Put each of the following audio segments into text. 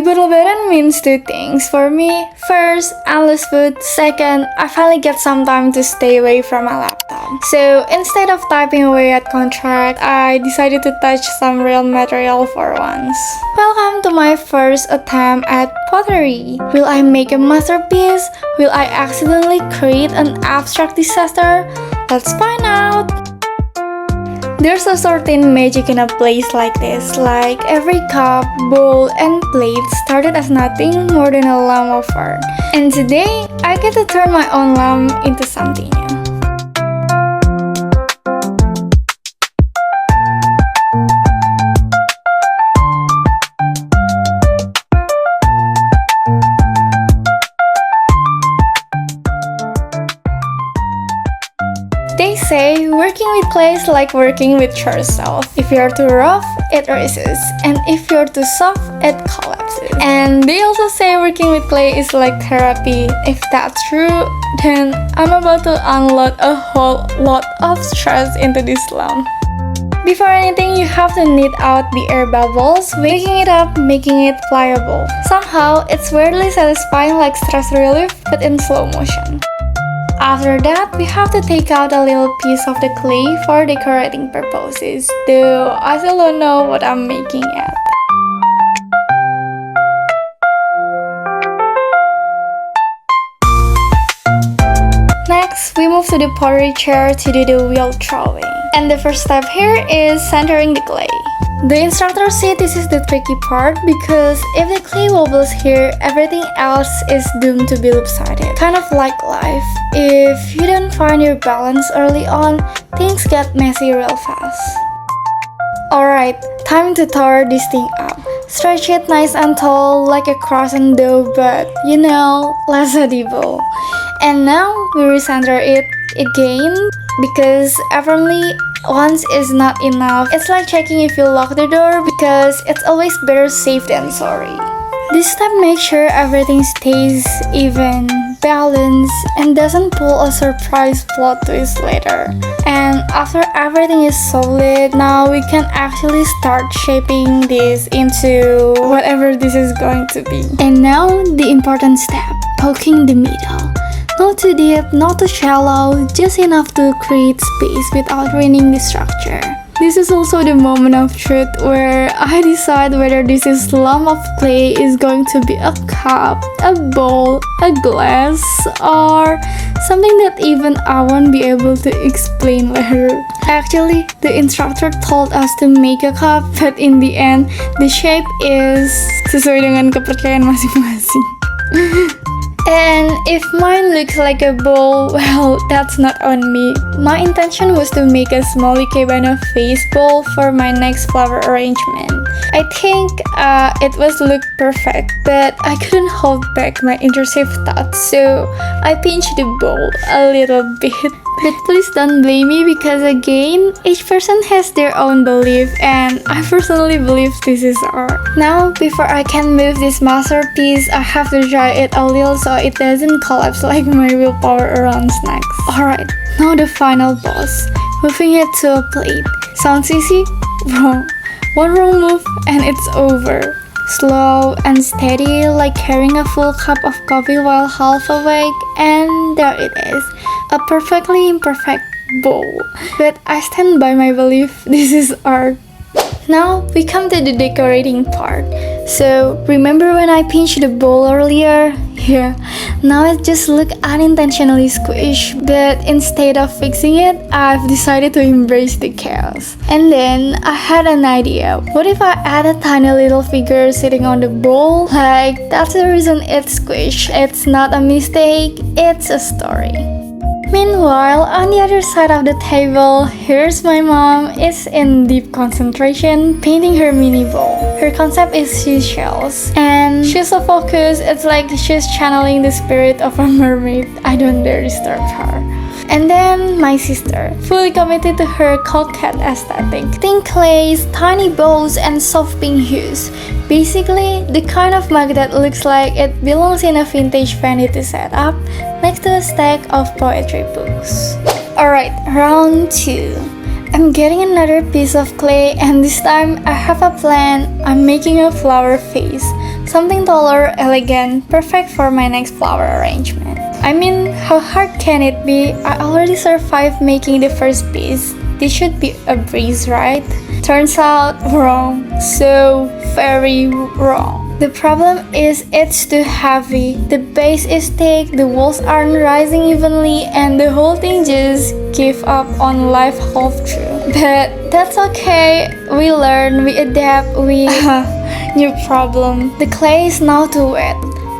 Libur lebaran means two things for me. First, endless food. Second, I finally get some time to stay away from my laptop. So instead of typing away at contract, I decided to touch some real material for once. Welcome to my first attempt at pottery. Will I make a masterpiece? Will I accidentally create an abstract disaster? Let's find out! There's a certain magic in a place like this, like every cup, bowl, and plate started as nothing more than a lump of art. And today, I get to turn my own lump into something new. They say working with clay is like working with yourself. If you're too rough, it races, and if you're too soft, it collapses. And they also say working with clay is like therapy. If that's true, then I'm about to unload a whole lot of stress into this lump. Before anything, you have to knead out the air bubbles, waking it up, making it pliable. Somehow, it's weirdly satisfying, like stress relief, but in slow motion. After that, we have to take out a little piece of the clay for decorating purposes, though I still don't know what I'm making yet. Next, we move to the pottery chair to do the wheel throwing. And the first step here is centering the clay. The instructor said this is the tricky part because if the clay wobbles here, everything else is doomed to be lopsided. Kind of like life. If you don't find your balance early on, things get messy real fast. Alright, time to tower this thing up. Stretch it nice and tall like a croissant dough, but you know, less edible. And now we recenter it again because apparently once is not enough. It's like checking if you lock the door because it's always better safe than sorry. This step makes sure everything stays even, balanced, and doesn't pull a surprise plot twist later. And after everything is solid, now we can actually start shaping this into whatever this is going to be. And now the important step, poking the middle. Not too deep, not too shallow, just enough to create space without ruining the structure. This is also the moment of truth where I decide whether this lump of clay is going to be a cup, a bowl, a glass, or something that even I won't be able to explain later. Actually, the instructor told us to make a cup, but in the end, the shape is sesuai dengan kepercayaan masing-masing. And if mine looks like a bowl, well, that's not on me. My intention was to make a small ikebana vase bowl for my next flower arrangement. I think it was look perfect, but I couldn't hold back my intrusive thoughts, so I pinched the bowl a little bit. But please don't blame me because again, each person has their own belief and I personally believe this is art. Now, before I can move this masterpiece, I have to dry it a little so it doesn't collapse like my willpower around snacks. Alright, now the final boss. Moving it to a plate. Sounds easy? Wrong. One wrong move and it's over. Slow and steady, like carrying a full cup of coffee while half awake, and there it is. A perfectly imperfect bowl. But I stand by my belief, this is art. Now we come to the decorating part. So remember when I pinched the bowl earlier? Yeah, now it just looked unintentionally squished, but instead of fixing it, I've decided to embrace the chaos. And then I had an idea. What if I add a tiny little figure sitting on the bowl? Like, that's the reason it's squished. It's not a mistake, it's a story. Meanwhile, on the other side of the table, here's my mom. Is in deep concentration, painting her mini bowl. Her concept is seashells, and she's so focused, it's like she's channeling the spirit of a mermaid. I don't dare disturb her. And then my sister, fully committed to her coquette aesthetic. Thin clays, tiny bowls, and soft pink hues. Basically, the kind of mug that looks like it belongs in a vintage vanity setup next to a stack of poetry books. Alright, round 2. I'm getting another piece of clay and this time I have a plan. I'm making a flower vase. Something taller, elegant, perfect for my next flower arrangement. I mean, how hard can it be? I already survived making the first piece. This should be a breeze, right? Turns out wrong. So very wrong. The problem is it's too heavy. The base is thick, the walls aren't rising evenly, and the whole thing just gave up on life half through. But that's okay. We learn, we adapt, we... New problem. The clay is now too wet.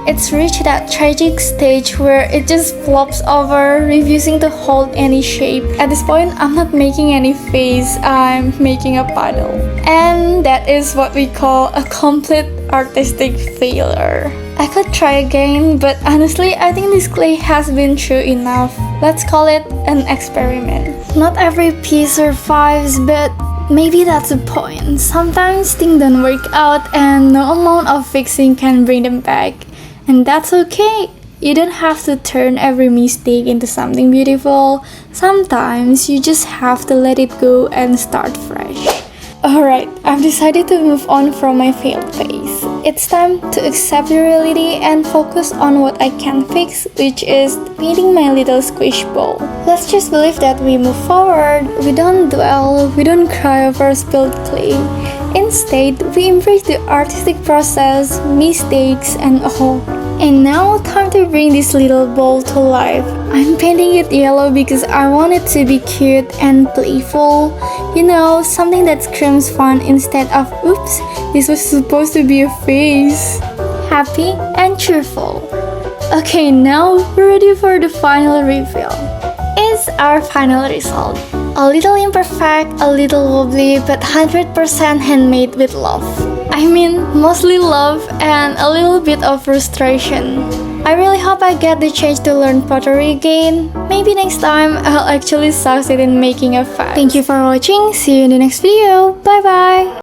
It's reached that tragic stage where it just flops over, refusing to hold any shape. At this point, I'm not making any face, I'm making a puddle. And that is what we call a complete artistic failure. I could try again, but honestly, I think this clay has been through enough. Let's call it an experiment. Not every piece survives, but maybe that's the point. Sometimes things don't work out and no amount of fixing can bring them back. And that's okay. You don't have to turn every mistake into something beautiful. Sometimes you just have to let it go and start fresh. Alright, I've decided to move on from my failed phase. It's time to accept the reality and focus on what I can fix, which is painting my little squish bowl. Let's just believe that we move forward, we don't dwell, we don't cry over spilled clay. Instead, we embrace the artistic process, mistakes, and all. And now, time to bring this little bowl to life. I'm painting it yellow because I want it to be cute and playful. You know, something that screams fun instead of, oops, this was supposed to be a face. Happy and cheerful. Okay, now we're ready for the final reveal. Is our final result. A little imperfect, a little wobbly, but 100% handmade with love. I mean, mostly love and a little bit of frustration. I really hope I get the chance to learn pottery again. Maybe next time I'll actually succeed in making a vase. Thank you for watching. See you in the next video. Bye bye.